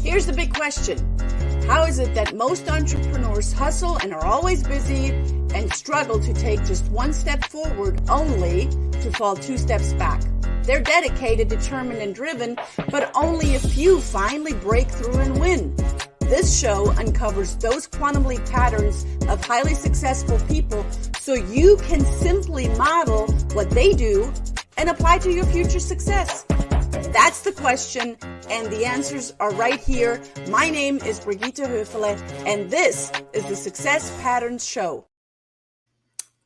Here's the big question. How is it that most entrepreneurs hustle and are always busy and struggle to take just one step forward only to fall two steps back? They're dedicated, determined, and driven, but only a few finally break through and win. This show uncovers those quantum leap patterns of highly successful people so you can simply model what they do and apply to your future success. That's the question, and the answers are right here. My name is Brigitte Höfele, and this is the Success Patterns Show.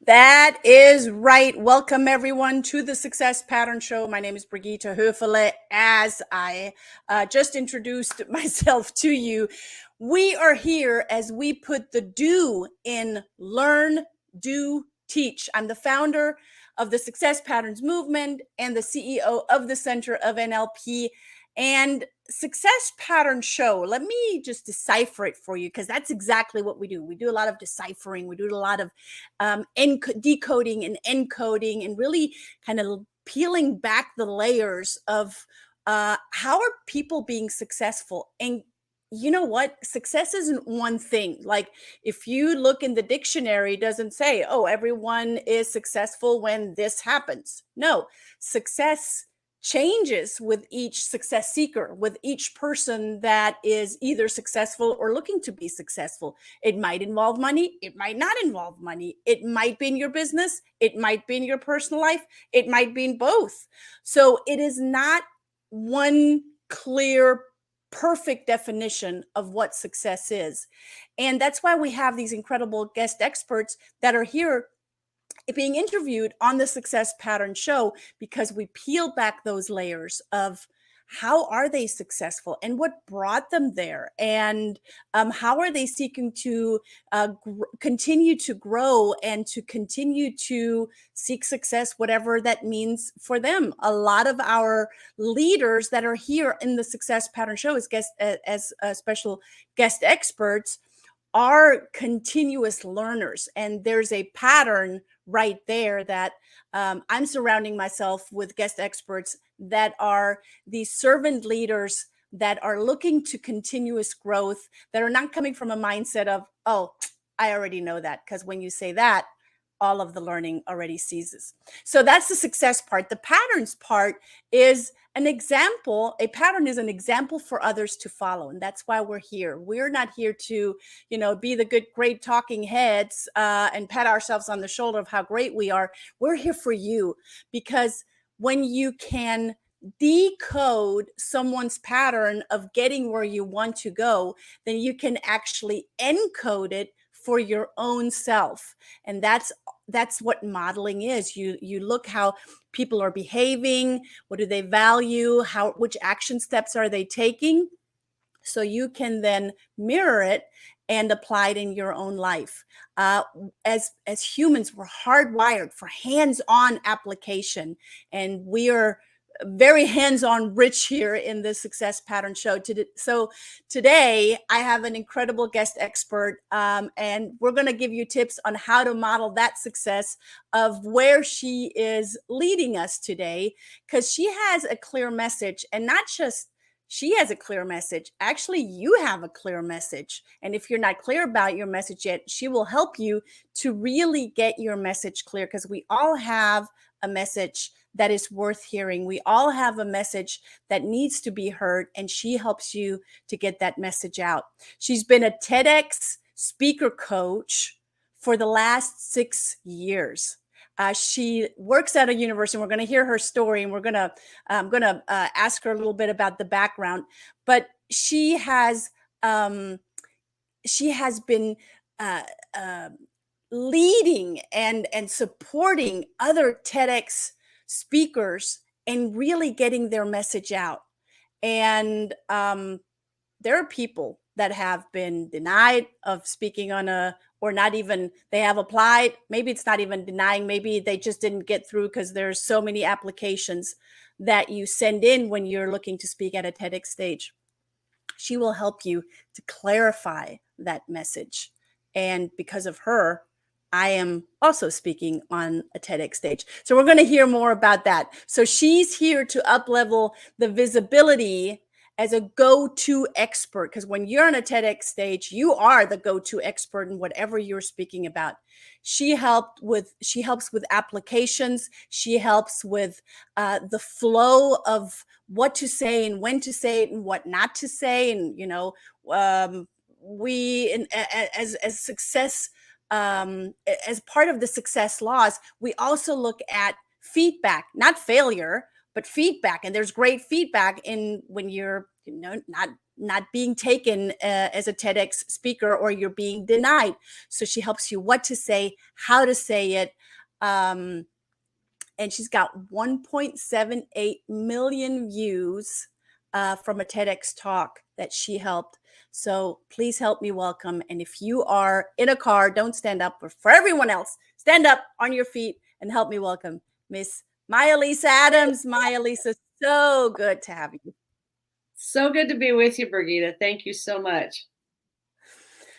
That is right. Welcome, everyone, to the Success Patterns Show. My name is Brigitte Höfele. As I just introduced myself to you, we are here as we put the do in learn, do, teach. I'm the founder of the Success Patterns Movement and the CEO of the Center of NLP and Success Pattern Show. Let me just decipher it for you, because that's exactly what we do. We do a lot of deciphering. We do a lot of decoding and encoding and really kind of peeling back the layers of how are people being successful. And you know what? Success isn't one thing. Like if you look in the dictionary, it doesn't say, oh, everyone is successful when this happens. No, success changes with each success seeker, with each person that is either successful or looking to be successful. It might involve money. It might not involve money. It might be in your business. It might be in your personal life. It might be in both. So it is not one clear perfect definition of what success is. And that's why we have these incredible guest experts that are here being interviewed on the Success Pattern Show, because we peel back those layers of how are they successful and what brought them there, and how are they seeking to continue to grow and to continue to seek success, whatever that means for them. A lot of our leaders that are here in the Success Pattern Show as special guest experts are continuous learners, and there's a pattern right there that I'm surrounding myself with guest experts that are these servant leaders that are looking to continuous growth, that are not coming from a mindset of, oh, I already know that, because when you say that, all of the learning already ceases. So that's the success part. The patterns part is an example. A pattern is an example for others to follow. And that's why we're here. We're not here to, be the great talking heads and pat ourselves on the shoulder of how great we are. We're here for you, because when you can decode someone's pattern of getting where you want to go, then you can actually encode it for your own self. And that's what modeling is. You look how people are behaving, what do they value, which action steps are they taking, so you can then mirror it and apply it in your own life. As humans, we're hardwired for hands-on application, and we are very hands-on rich here in the Success Pattern Show. So today I have an incredible guest expert, and we're going to give you tips on how to model that success of where she is leading us today, because she has a clear message, and not just she has a clear message. Actually, you have a clear message. And if you're not clear about your message yet, she will help you to really get your message clear, because we all have a message that is worth hearing. We all have a message that needs to be heard, and she helps you to get that message out. She's been a TEDx speaker coach for the last 6 years. She works at a university, and we're going to hear her story, and I'm going to ask her a little bit about the background. But she has been leading and supporting other TEDx speakers and really getting their message out. And there are people that have been denied of speaking or not even, they have applied. Maybe it's not even denying. Maybe they just didn't get through, because there's so many applications that you send in when you're looking to speak at a TEDx stage. She will help you to clarify that message. And because of her, I am also speaking on a TEDx stage. So we're going to hear more about that. So she's here to up-level the visibility as a go-to expert, because when you're on a TEDx stage, you are the go-to expert in whatever you're speaking about. She helps with applications. She helps with the flow of what to say and when to say it and what not to say. And, as success, as part of the success laws, we also look at feedback, not failure, but feedback. And there's great feedback in when you're, not being taken as a TEDx speaker, or you're being denied. So she helps you what to say, how to say it. And she's got 1.78 million views from a TEDx talk that she helped. So please help me welcome. And if you are in a car, don't stand up. But for everyone else, stand up on your feet and help me welcome Miss Maija-Liisa Adams. Maija-Liisa, so good to have you. So good to be with you, Brigitte. Thank you so much.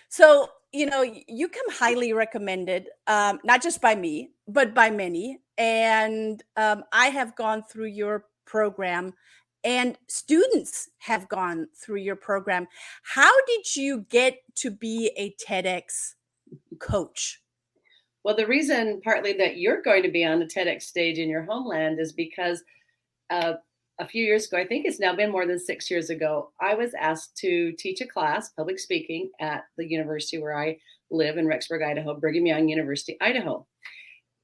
So, you come highly recommended, not just by me, but by many. And I have gone through your program, and students have gone through your program. How did you get to be a TEDx coach? Well, the reason partly that you're going to be on the TEDx stage in your homeland is because a few years ago, I think it's now been more than 6 years ago, I was asked to teach a class, public speaking, at the university where I live in Rexburg, Idaho, Brigham Young University, Idaho.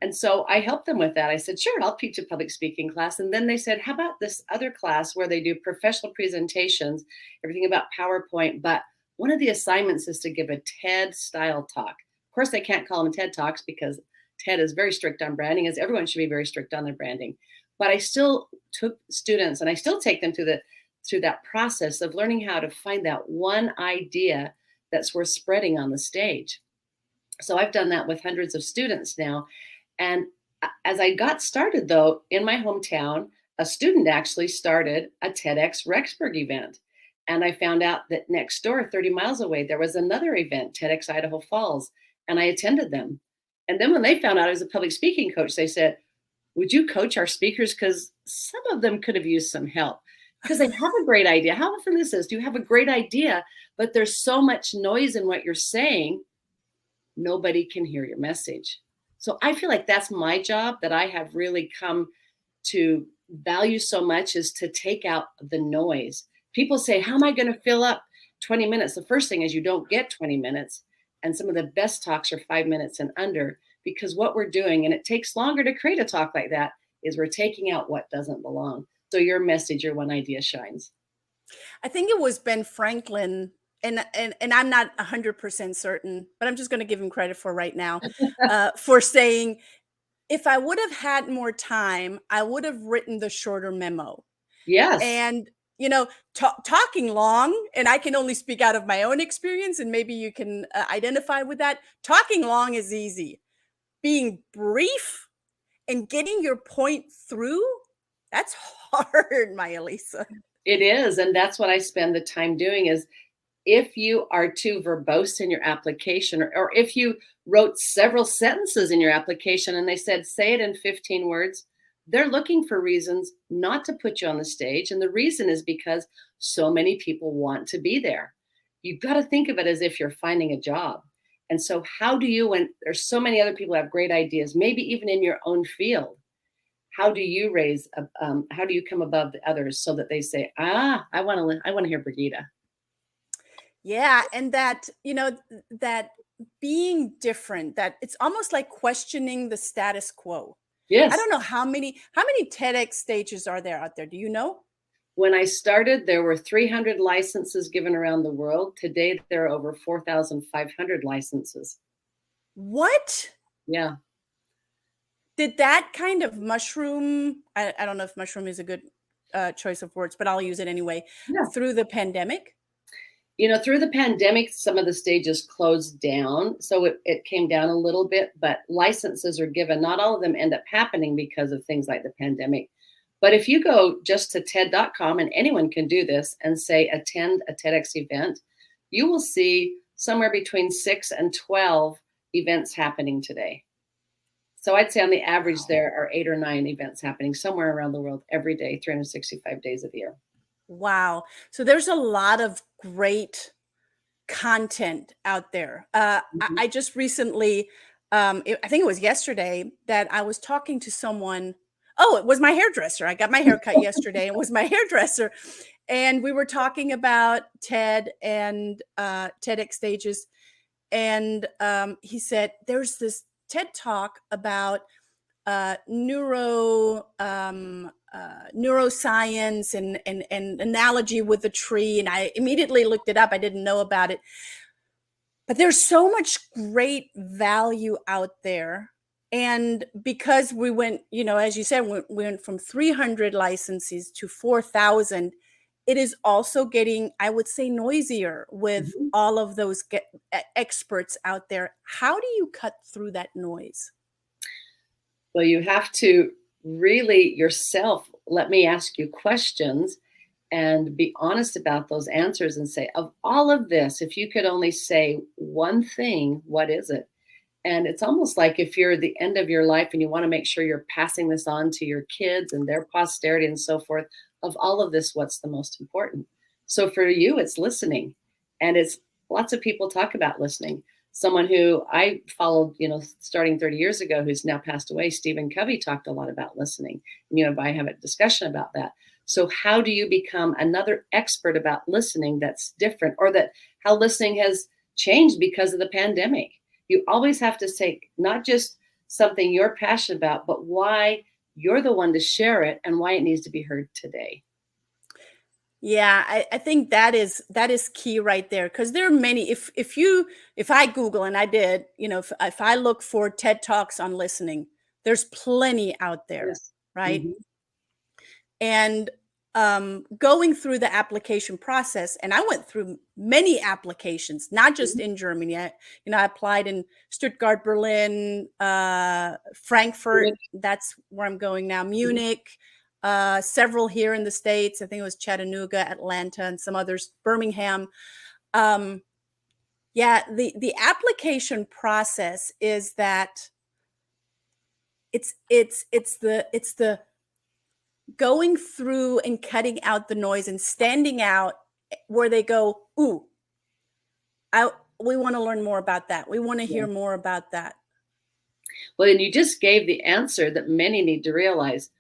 And so I helped them with that. I said, sure, I'll teach a public speaking class. And then they said, how about this other class where they do professional presentations, everything about PowerPoint, but one of the assignments is to give a TED style talk. Of course, they can't call them TED Talks because TED is very strict on branding, as everyone should be very strict on their branding. But I still took students, and I still take them through that process of learning how to find that one idea that's worth spreading on the stage. So I've done that with hundreds of students now. And as I got started, though, in my hometown, a student actually started a TEDx Rexburg event. And I found out that next door, 30 miles away, there was another event, TEDx Idaho Falls, and I attended them. And then when they found out I was a public speaking coach, they said, would you coach our speakers? Because some of them could have used some help, because they have a great idea. How often this is, do you have a great idea, but there's so much noise in what you're saying, nobody can hear your message. So I feel like that's my job that I have really come to value so much, is to take out the noise. People say, how am I going to fill up 20 minutes? The first thing is you don't get 20 minutes. And some of the best talks are 5 minutes and under, because what we're doing, and it takes longer to create a talk like that, is we're taking out what doesn't belong. So your message, your one idea shines. I think it was Ben Franklin, and I'm not 100% certain, but I'm just going to give him credit for right now, for saying, if I would have had more time, I would have written the shorter memo. Yes. And, talking long, and I can only speak out of my own experience, and maybe you can identify with that. Talking long is easy. Being brief and getting your point through, that's hard, Maija-Liisa. It is. And that's what I spend the time doing. Is if you are too verbose in your application, or if you wrote several sentences in your application and they said, say it in 15 words, they're looking for reasons not to put you on the stage. And the reason is because so many people want to be there. You've got to think of it as if you're finding a job. And so how do you, when there's so many other people who have great ideas, maybe even in your own field, how do you how do you come above the others so that they say, I want to hear Brigitte? Yeah. And that, that being different, that it's almost like questioning the status quo. Yes. I don't know how many TEDx stages are there out there. Do you know? When I started, there were 300 licenses given around the world. Today, there are over 4,500 licenses. What? Yeah. Did that kind of mushroom, I don't know if mushroom is a good choice of words, but I'll use it anyway, through the pandemic? Through the pandemic, some of the stages closed down. So it came down a little bit, but licenses are given. Not all of them end up happening because of things like the pandemic. But if you go just to TED.com, and anyone can do this, and say, attend a TEDx event, you will see somewhere between 6 and 12 events happening today. So I'd say on the average, there are 8 or 9 events happening somewhere around the world every day, 365 days of the year. Wow. So there's a lot of great content out there. I just recently, I think it was yesterday that I was talking to someone. Oh, it was my hairdresser. I got my hair cut yesterday. It was my hairdresser. And we were talking about TED and TEDx stages. And he said, there's this TED talk about neuroscience and analogy with the tree. And I immediately looked it up. I didn't know about it. But there's so much great value out there. And because we went, as you said, we went from 300 licenses to 4,000, it is also getting, I would say, noisier with all of those experts out there. How do you cut through that noise? Well, you have to really yourself, let me ask you questions and be honest about those answers and say, of all of this, if you could only say one thing, what is it? And it's almost like if you're at the end of your life and you want to make sure you're passing this on to your kids and their posterity and so forth, of all of this, what's the most important? So for you, it's listening. And it's lots of people talk about listening. Someone who I followed, starting 30 years ago, who's now passed away, Stephen Covey, talked a lot about listening. And I have a discussion about that. So how do you become another expert about listening that's different, or that how listening has changed because of the pandemic? You always have to say not just something you're passionate about, but why you're the one to share it and why it needs to be heard today. Yeah, I think that is key right there, because there are many. If I Google, and I did, if I look for TED Talks on listening, there's plenty out there, Yes. right? And going through the application process, and I went through many applications, not just in Germany. I applied in Stuttgart, Berlin, Frankfurt. That's where I'm going now. Munich, several here in the States. I think it was Chattanooga, Atlanta, and some others, Birmingham. The application process is that it's the going through and cutting out the noise and standing out where they go, ooh, we want to learn more about that. We want to hear more about that. Well, and you just gave the answer that many need to realize.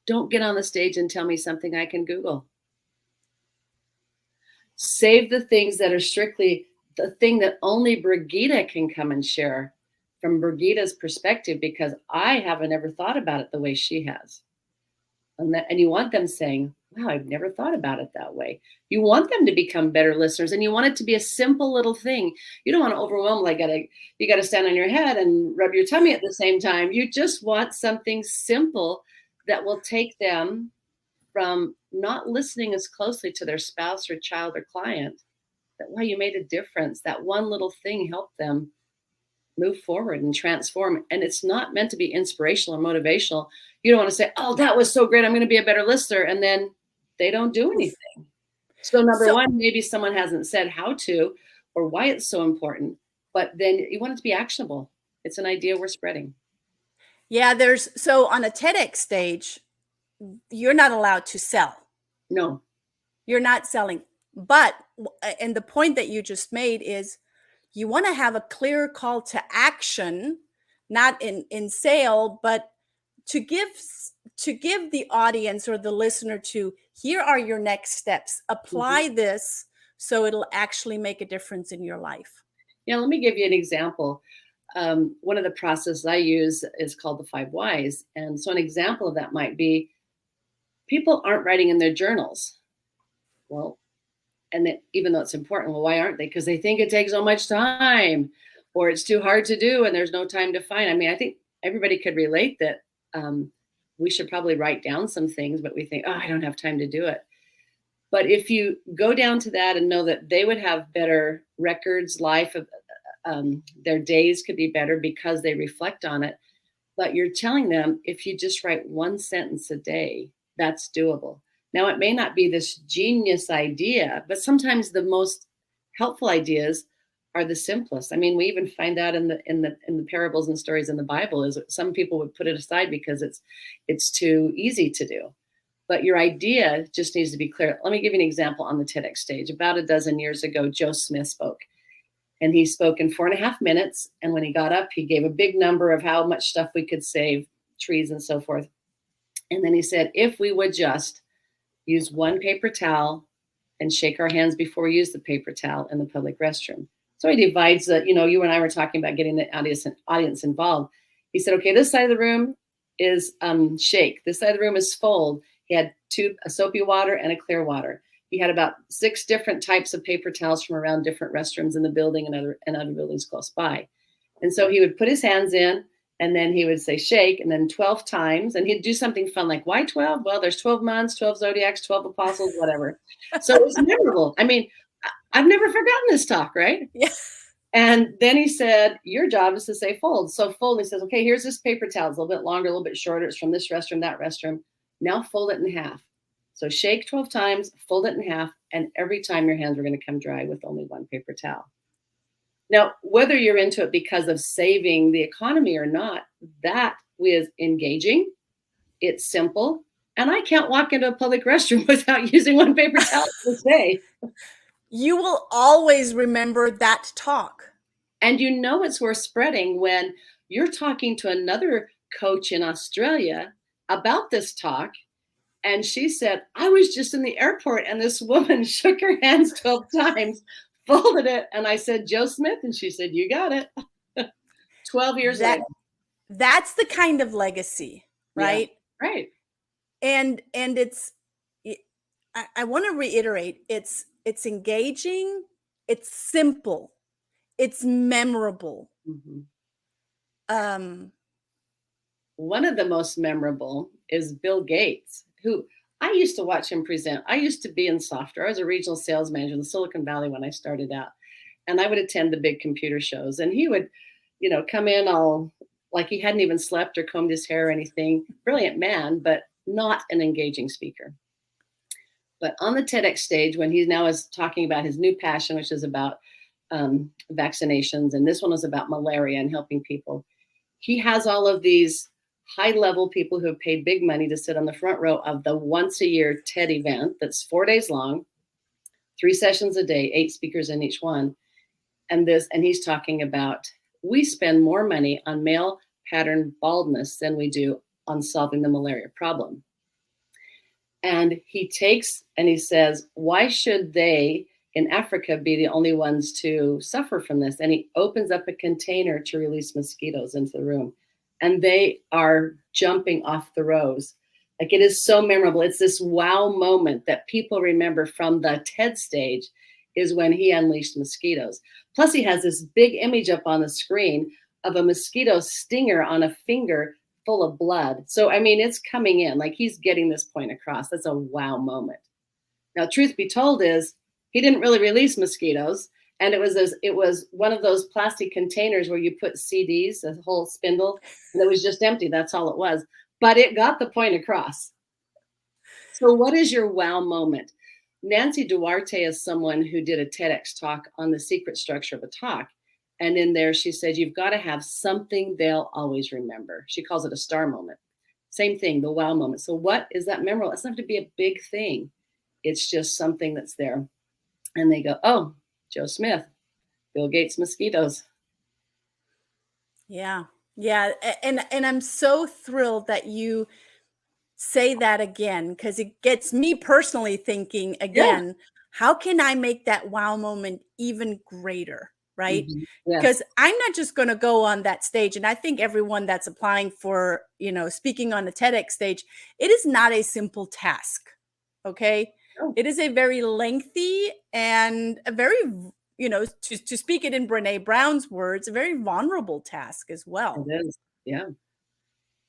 Don't get on the stage and tell me something I can Google. Save the things that are strictly the thing that only Brigitte can come and share from Brigitte's perspective, because I haven't ever thought about it the way she has. And you want them saying, wow, I've never thought about it that way. You want them to become better listeners, and you want it to be a simple little thing. You don't want to overwhelm, like you got to stand on your head and rub your tummy at the same time. You just want something simple that will take them from not listening as closely to their spouse or child or client. That, wow, you made a difference. That one little thing helped them move forward and transform. And it's not meant to be inspirational or motivational. You don't want to say, oh, that was so great, I'm going to be a better listener. And then they don't do anything. So number one, maybe someone hasn't said how to or why it's so important, but then you want it to be actionable. It's an idea we're spreading. Yeah, so on a TEDx stage, you're not allowed to sell. No. You're not selling. But, and the point that you just made is, you want to have a clear call to action, not in sale, but to give the audience or the listener to, here are your next steps. Apply this so it'll actually make a difference in your life. Yeah, let me give you an example. One of the processes I use is called the 5 whys. And so an example of that might be, people aren't writing in their journals. Well, and that, even though it's important, well, why aren't they? Because they think it takes so much time, or it's too hard to do and there's no time to find. I mean, I think everybody could relate that we should probably write down some things, but we think, oh, I don't have time to do it. But if you go down to that and know that they would have better records, life of their days could be better because they reflect on it. But you're telling them, if you just write one sentence a day, that's doable. Now, it may not be this genius idea, but sometimes the most helpful ideas are the simplest. I mean, we even find that in the parables and stories in the Bible, is some people would put it aside because it's too easy to do. but your idea just needs to be clear. Let me give you an example on the TEDx stage. About a dozen years ago, Joe Smith spoke. And he spoke in 4.5 minutes. And when he got up, he gave a big number of how much stuff we could save, trees and so forth. And then he said, if we would just use one paper towel and shake our hands before we use the paper towel in the public restroom. So he divides the, you and I were talking about getting the audience involved. He said, okay, this side of the room is shake. This side of the room is fold. He had a soapy water and a clear water. He had about 6 different types of paper towels from around different restrooms in the building and other buildings close by. And so he would put his hands in, and then he would say shake, and then 12 times, and he'd do something fun like, why 12? Well, there's 12 months, 12 zodiacs, 12 apostles, whatever. So it was memorable. I mean, I've never forgotten this talk, right? Yeah. And then he said, your job is to say fold. So fold, he says, okay, here's this paper towel. It's a little bit longer, a little bit shorter. It's from this restroom, that restroom. Now fold it in half. So shake 12 times, fold it in half, and every time your hands are going to come dry with only one paper towel. Now, whether you're into it because of saving the economy or not, that is engaging. It's simple. And I can't walk into a public restroom without using one paper towel this day. You will always remember that talk. And it's worth spreading when you're talking to another coach in Australia about this talk. And she said, I was just in the airport and this woman shook her hands 12 times, folded it. And I said, Joe Smith. And she said, you got it. 12 years later. That's the kind of legacy, right? Yeah, right. And I want to reiterate, it's engaging, it's simple, it's memorable. Mm-hmm. One of the most memorable is Bill Gates, who I used to watch him present. I used to be in software. I was a regional sales manager in the Silicon Valley when I started out. And I would attend the big computer shows. And he would, come in all like he hadn't even slept or combed his hair or anything. Brilliant man, but not an engaging speaker. But on the TEDx stage, when he now is talking about his new passion, which is about vaccinations, and this one was about malaria and helping people, he has all of these high-level people who have paid big money to sit on the front row of the once-a-year TED event that's 4 days long, 3 sessions a day, 8 speakers in each one. And he's talking about, we spend more money on male pattern baldness than we do on solving the malaria problem. And he says, why should they in Africa be the only ones to suffer from this? And he opens up a container to release mosquitoes into the room. And they are jumping off the rows. Like, it is so memorable. It's this wow moment that people remember from the TED stage is when he unleashed mosquitoes. Plus, he has this big image up on the screen of a mosquito stinger on a finger full of blood. So, I mean, it's coming in. Like, he's getting this point across. That's a wow moment. Now, truth be told is he didn't really release mosquitoes. And it was one of those plastic containers where you put CDs, a whole spindle, and it was just empty. That's all it was. But it got the point across. So what is your wow moment? Nancy Duarte is someone who did a TEDx talk on the secret structure of a talk. And in there, she said, you've got to have something they'll always remember. She calls it a star moment. Same thing, the wow moment. So what is that memorable? It doesn't have to be a big thing. It's just something that's there. And they go, oh, Joe Smith, Bill Gates, mosquitoes. Yeah. Yeah. And I'm so thrilled that you say that again, because it gets me personally thinking again, how can I make that wow moment even greater? Right? Mm-hmm. Yes. Because I'm not just going to go on that stage. And I think everyone that's applying for, speaking on the TEDx stage, it is not a simple task. Okay. Oh. It is a very lengthy and a very, to speak it in Brene Brown's words, a very vulnerable task as well. It is. Yeah.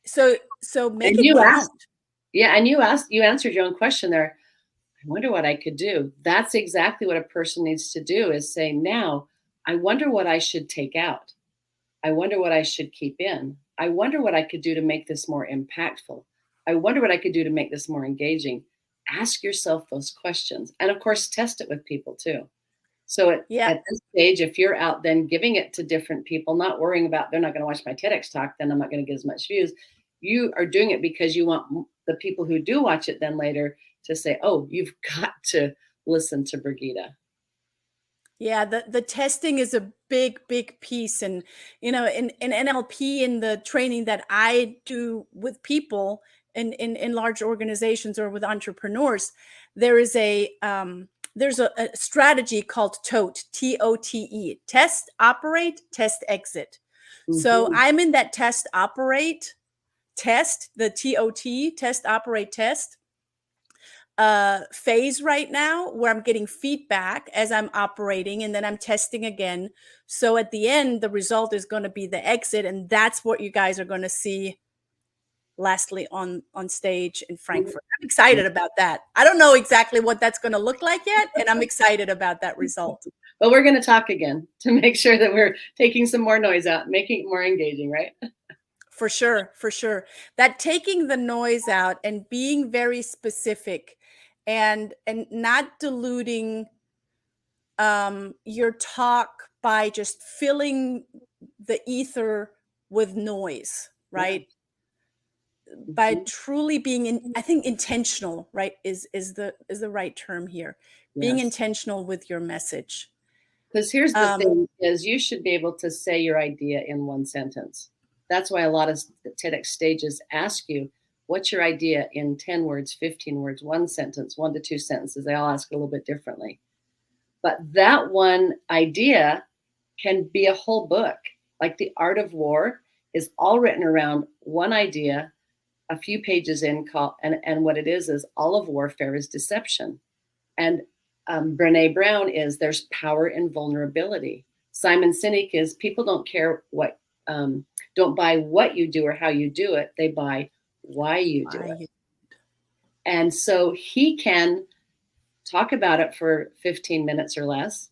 So make it count. And you answered your own question there. I wonder what I could do. That's exactly what a person needs to do, is say, now, I wonder what I should take out. I wonder what I should keep in. I wonder what I could do to make this more impactful. I wonder what I could do to make this more engaging. Ask yourself those questions. And of course, test it with people too. So at this stage, if you're out then giving it to different people, not worrying about, they're not going to watch my TEDx talk, then I'm not going to get as much views. You are doing it because you want the people who do watch it then later to say, oh, you've got to listen to Brigitte. Yeah, the testing is a big piece. And, in NLP, in the training that I do with people in large organizations or with entrepreneurs, there is there's a strategy called TOTE, TOTE, test, operate, test, exit. So I'm in that test, operate, test, the TOT, test, operate, test phase right now, where I'm getting feedback as I'm operating, and then I'm testing again. So at the end, the result is going to be the exit, and that's what you guys are going to see lastly on stage in Frankfurt. I'm excited about that. I don't know exactly what that's going to look like yet, and I'm excited about that result. Well, we're going to talk again to make sure that we're taking some more noise out, making it more engaging, right? For sure, for sure. That taking the noise out and being very specific and not diluting your talk by just filling the ether with noise, right? Yeah. By truly being I think intentional, right, is the right term here. Yes. Being intentional with your message. Because here's the thing, is you should be able to say your idea in one sentence. That's why a lot of TEDx stages ask you, what's your idea in 10 words, 15 words, one sentence, 1 to 2 sentences. They all ask a little bit differently. But that one idea can be a whole book. Like The Art of War is all written around one idea, a few pages in, and what it is all of warfare is deception. And Brene Brown is there's power in vulnerability. Simon Sinek is people don't care what, don't buy what you do or how you do it. They buy why you do it. And so he can talk about it for 15 minutes or less.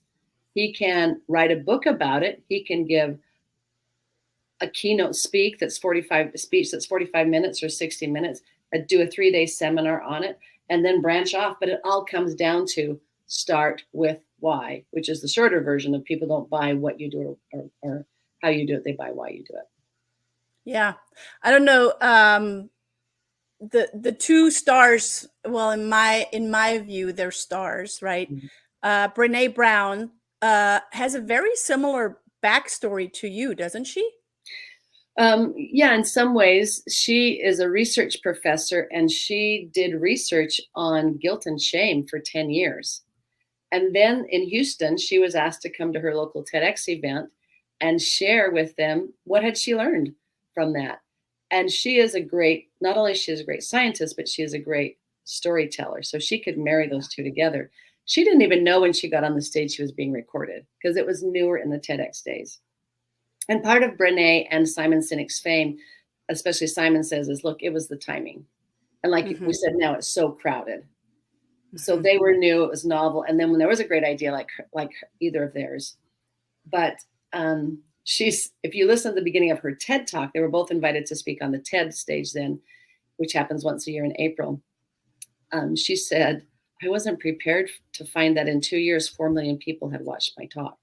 He can write a book about it. He can give a keynote speech that's 45 minutes or 60 minutes, do a 3-day seminar on it, and then branch off. But it all comes down to start with why, which is the shorter version of people don't buy what you do or how you do it. They buy why you do it. Yeah. I don't know. The two stars, well, in my view, they're stars, right? Mm-hmm. Brene Brown has a very similar backstory to you, doesn't she? Yeah, in some ways. She is a research professor, and she did research on guilt and shame for 10 years. And then in Houston, she was asked to come to her local TEDx event and share with them what had she learned from that. And she is not only she is a great scientist, but she is a great storyteller. So she could marry those two together. She didn't even know when she got on the stage she was being recorded, because it was newer in the TEDx days. And part of Brene and Simon Sinek's fame, especially Simon says, is, look, it was the timing. And like we said, now it's so crowded. So they were new, it was novel. And then when there was a great idea, like either of theirs, but if you listen to the beginning of her TED Talk, they were both invited to speak on the TED stage then, which happens once a year in April. She said, I wasn't prepared to find that in 2 years, 4 million people had watched my talk.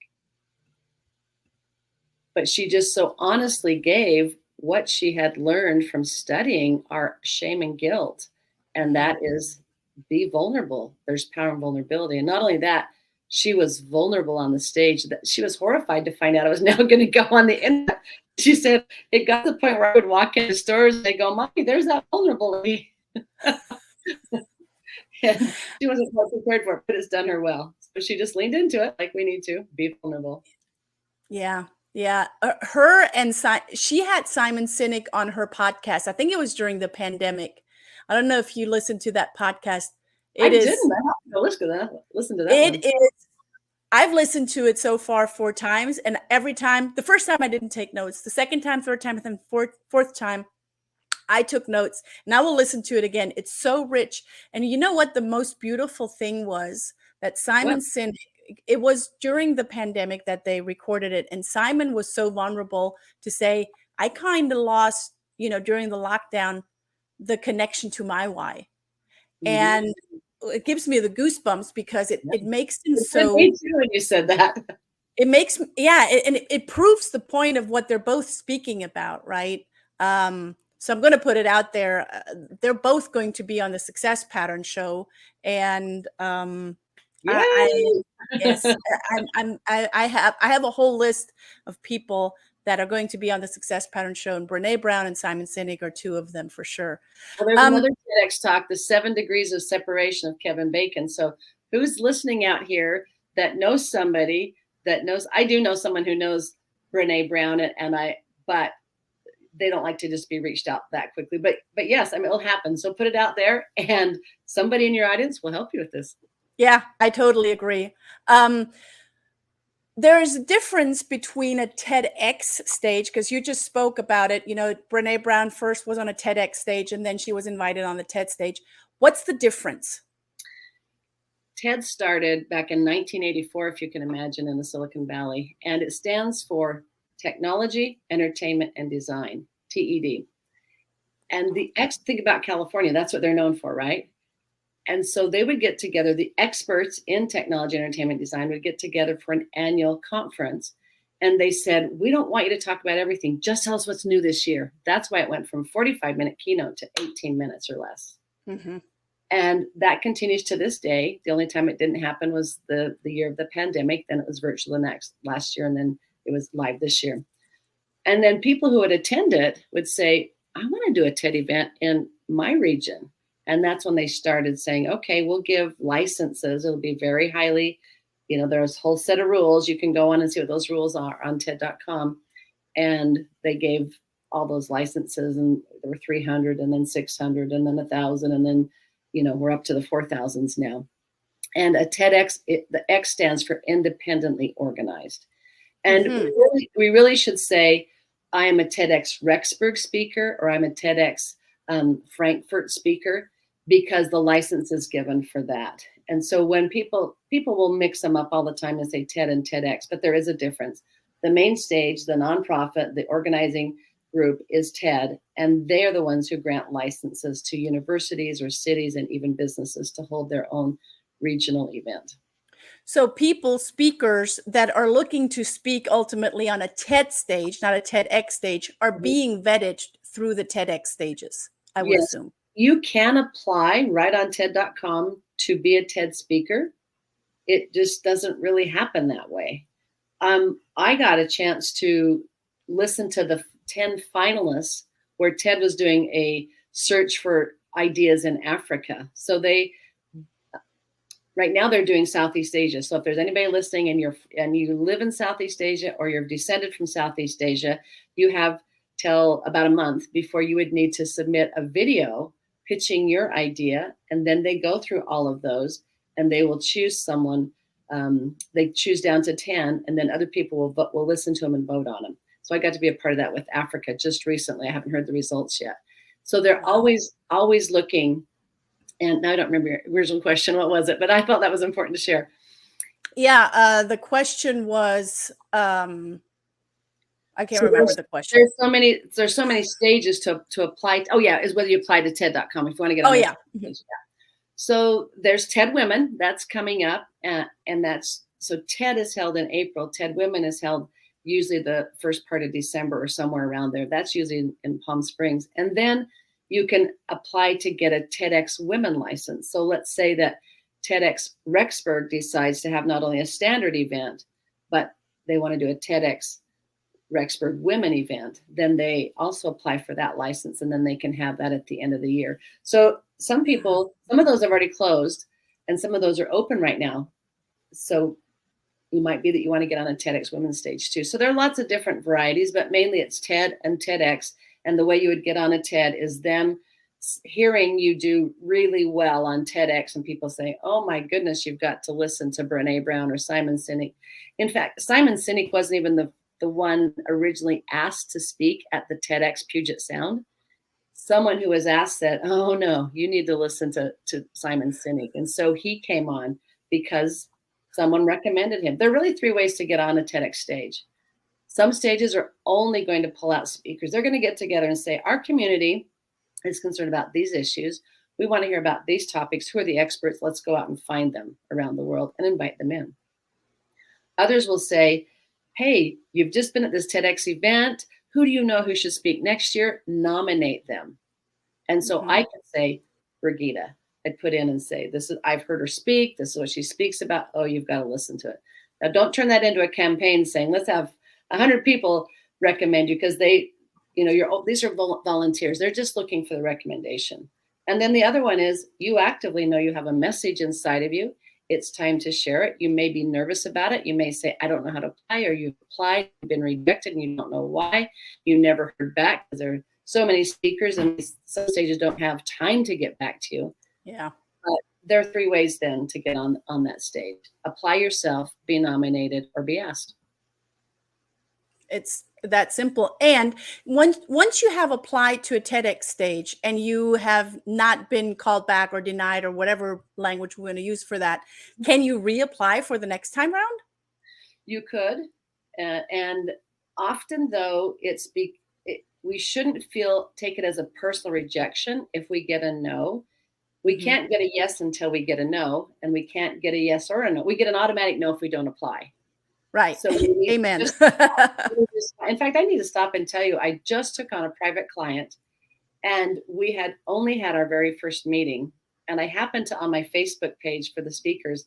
But she just so honestly gave what she had learned from studying our shame and guilt. And that is, be vulnerable. There's power in vulnerability. And not only that, she was vulnerable on the stage. That she was horrified to find out I was now going to go on the internet. She said, it got to the point where I would walk into stores and they go, Mommy, there's that vulnerability. And she wasn't quite prepared for it, but it's done her well. So she just leaned into it like we need to, be vulnerable. Yeah. Yeah. She had Simon Sinek on her podcast. I think it was during the pandemic. I don't know if you listened to that podcast. I didn't. I have to listen to that. It is. I've listened to it so far 4 times, and every time, the first time I didn't take notes, the second time, third time, and then fourth time, I took notes, and I will listen to it again. It's so rich. And you know what the most beautiful thing was? That Simon Sinek, it was during the pandemic that they recorded it, and Simon was so vulnerable to say, I kind of lost, during the lockdown, the connection to my why. And it gives me the goosebumps because it makes him so. Me too when you said that. It makes, and it proves the point of what they're both speaking about, right? So I'm going to put it out there. They're both going to be on the Success Pattern show, and yes, I have a whole list of people that are going to be on the Success Pattern show, and Brene Brown and Simon Sinek are two of them for sure. Well, there's another TEDx talk, The 7 Degrees of Separation of Kevin Bacon. So who's listening out here that knows somebody that knows? I do know someone who knows Brene Brown, but they don't like to just be reached out that quickly. But yes, I mean, it'll happen. So put it out there, and somebody in your audience will help you with this. Yeah, I totally agree. There's a difference between a TEDx stage, because you just spoke about it. You know, Brene Brown first was on a TEDx stage, and then she was invited on the TED stage. What's the difference? TED started back in 1984, if you can imagine, in the Silicon Valley, and it stands for Technology, Entertainment, and Design, TED. And think about California, that's what they're known for, right? And so they would get together, the experts in technology, entertainment, design would get together for an annual conference. And they said, we don't want you to talk about everything. Just tell us what's new this year. That's why it went from 45-minute keynote to 18 minutes or less. Mm-hmm. And that continues to this day. The only time it didn't happen was the year of the pandemic. Then it was virtual last year, and then it was live this year. And then people who would attend it would say, I want to do a TED event in my region. And that's when they started saying, okay, we'll give licenses. It'll be very highly, there's a whole set of rules. You can go on and see what those rules are on TED.com. And they gave all those licenses, and there were 300 and then 600 and then 1,000. And then, we're up to the 4,000s now. And a TEDx, the X stands for independently organized. And we really should say, I am a TEDx Rexburg speaker, or I'm a TEDx Frankfurt speaker, because the license is given for that. And so when people will mix them up all the time and say TED and TEDx, but there is a difference. The main stage, the nonprofit, the organizing group is TED, and they're the ones who grant licenses to universities or cities and even businesses to hold their own regional event. So speakers that are looking to speak ultimately on a TED stage, not a TEDx stage, are being vetted through the TEDx stages, I would assume. You can apply right on TED.com to be a TED speaker. It just doesn't really happen that way. I got a chance to listen to the 10 finalists where TED was doing a search for ideas in Africa. So right now they're doing Southeast Asia. So if there's anybody listening and you live in Southeast Asia, or you're descended from Southeast Asia, you have till about a month before you would need to submit a video pitching your idea. And then they go through all of those, and they will choose someone. They choose down to 10, and then other people will listen to them and vote on them. So I got to be a part of that with Africa just recently. I haven't heard the results yet. So they're always looking. And now I don't remember your original question. What was it? But I thought that was important to share. Yeah. The question was, I can't remember the question. There's so many stages to apply. Oh yeah. Is whether you apply to TED.com if you want to get on. Oh yeah. So there's TED Women that's coming up. And so TED is held in April. TED Women is held usually the first part of December or somewhere around there. That's usually in Palm Springs. And then you can apply to get a TEDx Women license. So let's say that TEDx Rexburg decides to have not only a standard event, but they want to do a TEDx Rexburg Women event. Then they also apply for that license, and then they can have that at the end of the year. So some of those have already closed, and some of those are open right now. So it might be that you want to get on a TEDx Women's stage too. So there are lots of different varieties, but mainly it's TED and TEDx. And the way you would get on a TED is them hearing you do really well on TEDx, and people say, oh my goodness, you've got to listen to Brene Brown or Simon Sinek. In fact, Simon Sinek wasn't even the one originally asked to speak at the TEDx Puget Sound. Someone who was asked said, oh no, you need to listen to Simon Sinek. And so he came on because someone recommended him. There are really 3 ways to get on a TEDx stage. Some stages are only going to pull out speakers. They're going to get together and say, our community is concerned about these issues. We want to hear about these topics. Who are the experts? Let's go out and find them around the world and invite them in. Others will say, hey, you've just been at this TEDx event. Who do you know who should speak next year? Nominate them. And so I could say, Brigitte, I'd put in and say, I've heard her speak. This is what she speaks about. Oh, you've got to listen to it. Now, don't turn that into a campaign saying, let's have 100 people recommend you, because these are volunteers. They're just looking for the recommendation. And then the other one is, you actively know you have a message inside of you. It's time to share it. You may be nervous about it. You may say, I don't know how to apply, or you've applied, you've been rejected, and you don't know why. You never heard back, because there are so many speakers, and some stages don't have time to get back to you. Yeah. But there are 3 ways then to get on that stage: apply yourself, be nominated, or be asked. It's that simple. And once you have applied to a TEDx stage and you have not been called back or denied, or whatever language we're going to use for that, can you reapply for the next time round? You could. And often, though, we shouldn't take it as a personal rejection if we get a no. We can't get a yes until we get a no, and we can't get a yes or a no. We get an automatic no if we don't apply. Right. So amen. In fact, I need to stop and tell you, I just took on a private client, and we had only had our very first meeting. And I happened to, on my Facebook page for the speakers,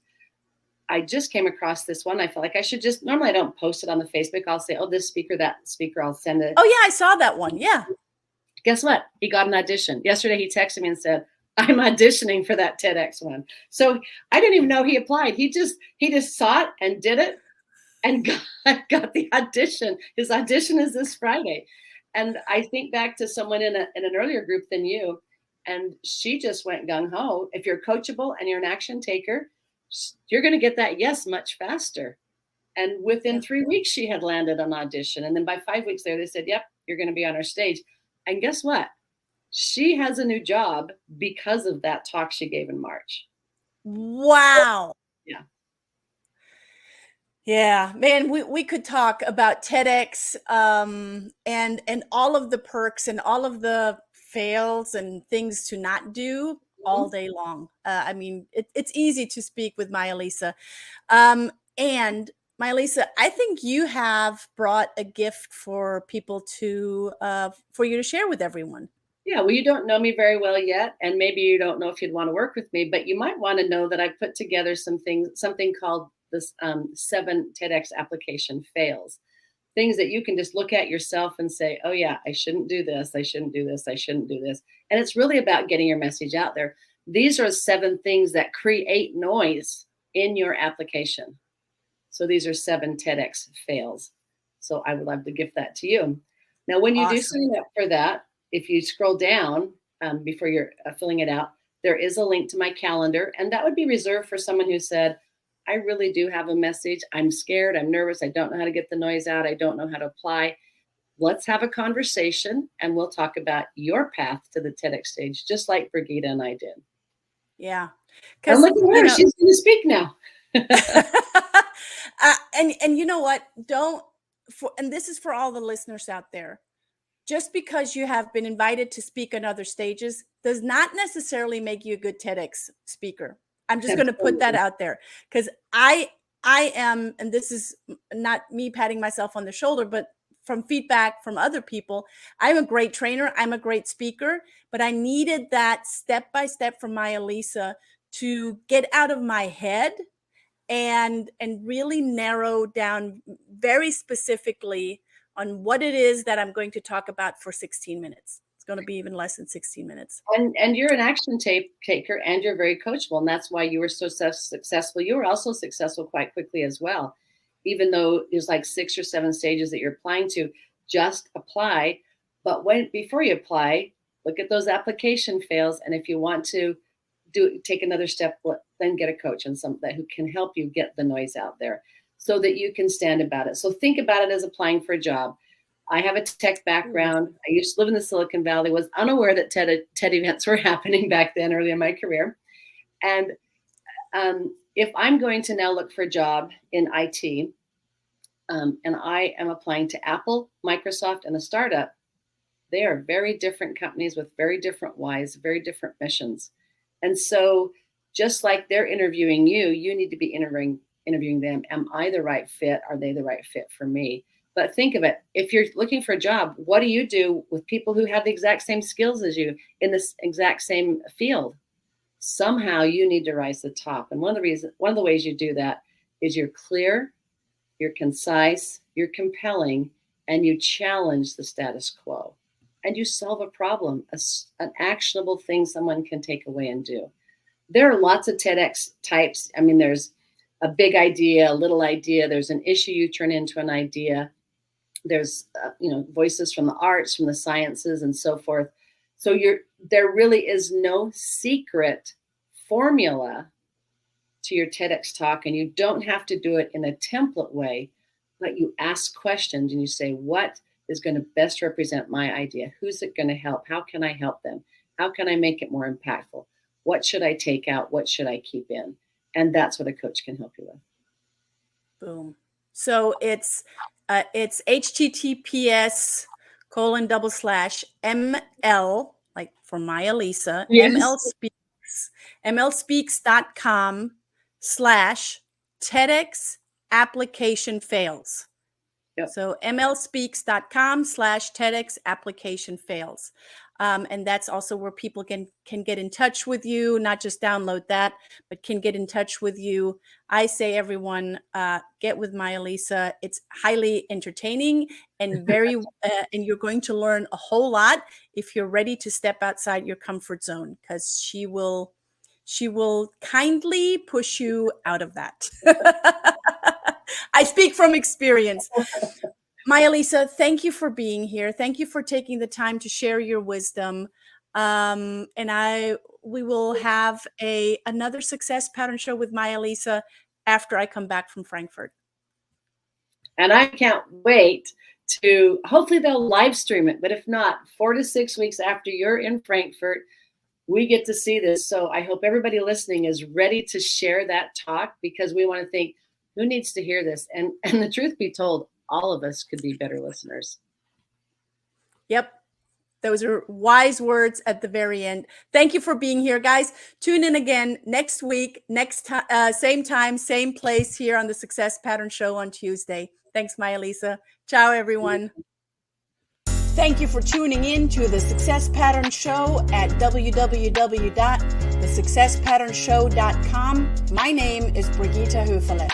I just came across this one. I felt like I should normally I don't post it on the Facebook. I'll say, oh, this speaker, that speaker, I'll send it. Oh yeah, I saw that one. Yeah. Guess what? He got an audition. Yesterday he texted me and said, I'm auditioning for that TEDx one. So I didn't even know he applied. He just saw it and did it and got the audition. His audition is this Friday. And I think back to someone in an earlier group than you, and she just went gung-ho. If you're coachable and you're an action taker, you're going to get that yes much faster. And within 3 weeks, she had landed an audition. And then by 5 weeks there, they said, yep, you're going to be on our stage. And guess what? She has a new job because of that talk she gave in March. Wow. Yeah. Yeah, man, we could talk about TEDx and all of the perks and all of the fails and things to not do all day long. I mean, it's easy to speak with Maija-Liisa. And Maija-Liisa, I think you have brought a gift for people for you to share with everyone. Yeah, well, you don't know me very well yet, and maybe you don't know if you'd want to work with me, but you might want to know that I put together something called this 7 TEDx application fails. Things that you can just look at yourself and say, oh yeah, I shouldn't do this, I shouldn't do this, I shouldn't do this. And it's really about getting your message out there. These are 7 things that create noise in your application. So these are 7 TEDx fails. So I would love to gift that to you. Now, when you do sign up for that, if you scroll down before you're filling it out, there is a link to my calendar, and that would be reserved for someone who said, I really do have a message. I'm scared. I'm nervous. I don't know how to get the noise out. I don't know how to apply. Let's have a conversation, and we'll talk about your path to the TEDx stage, just like Brigitte and I did. Yeah. And look at her. She's going to speak now. And you know what? And this is for all the listeners out there. Just because you have been invited to speak on other stages does not necessarily make you a good TEDx speaker. I'm just going to put that out there, because I am, and this is not me patting myself on the shoulder, but from feedback from other people, I'm a great trainer. I'm a great speaker, but I needed that step-by-step from Maija-Liisa to get out of my head and really narrow down very specifically on what it is that I'm going to talk about for 16 minutes. It's going to be even less than 16 minutes. And you're an action taker, and you're very coachable. And that's why you were so successful. You were also successful quite quickly as well. Even though there's like 6 or 7 stages that you're applying to, just apply. But before you apply, look at those application fails. And if you want to take another step, then get a coach and somebody who can help you get the noise out there so that you can stand about it. So think about it as applying for a job. I have a tech background. I used to live in the Silicon Valley, was unaware that TED events were happening back then, early in my career. And if I'm going to now look for a job in IT, and I am applying to Apple, Microsoft, and a startup, they are very different companies with very different whys, very different missions. And so just like they're interviewing you, you need to be interviewing them. Am I the right fit? Are they the right fit for me? But think of it. If you're looking for a job, what do you do with people who have the exact same skills as you in this exact same field? Somehow you need to rise to the top. And one of the ways you do that is you're clear, you're concise, you're compelling, and you challenge the status quo. And you solve a problem, an actionable thing someone can take away and do. There are lots of TEDx types. I mean, there's a big idea, a little idea. There's an issue you turn into an idea. There's, voices from the arts, from the sciences, and so forth. So there really is no secret formula to your TEDx talk, and you don't have to do it in a template way, but you ask questions and you say, what is going to best represent my idea? Who's it going to help? How can I help them? How can I make it more impactful? What should I take out? What should I keep in? And that's what a coach can help you with. Boom. So it's https://ML, like for Maija-Liisa, Yes. mlspeaks.com/TEDx application fails. Yep. So mlspeaks.com/TEDx application fails. And that's also where people can get in touch with you, not just download that, but can get in touch with you. I say, everyone, get with Maija-Liisa. It's highly entertaining and very, and you're going to learn a whole lot if you're ready to step outside your comfort zone, because she will kindly push you out of that. I speak from experience. Maija-Liisa, thank you for being here. Thank you for taking the time to share your wisdom. And we will have another Success Pattern Show with Maija-Liisa after I come back from Frankfurt. And I can't wait to, hopefully they'll live stream it, but if not, 4 to 6 weeks after you're in Frankfurt, we get to see this. So I hope everybody listening is ready to share that talk, because we want to think, who needs to hear this? And the truth be told, all of us could be better listeners. Yep. Those are wise words at the very end. Thank you for being here, guys. Tune in again next week, same time, same place here on the Success Pattern Show on Tuesday. Thanks, Maija-Liisa. Ciao, everyone. Thank you for tuning in to the Success Pattern Show at www.thesuccesspatternshow.com. My name is Brigitte Höfele.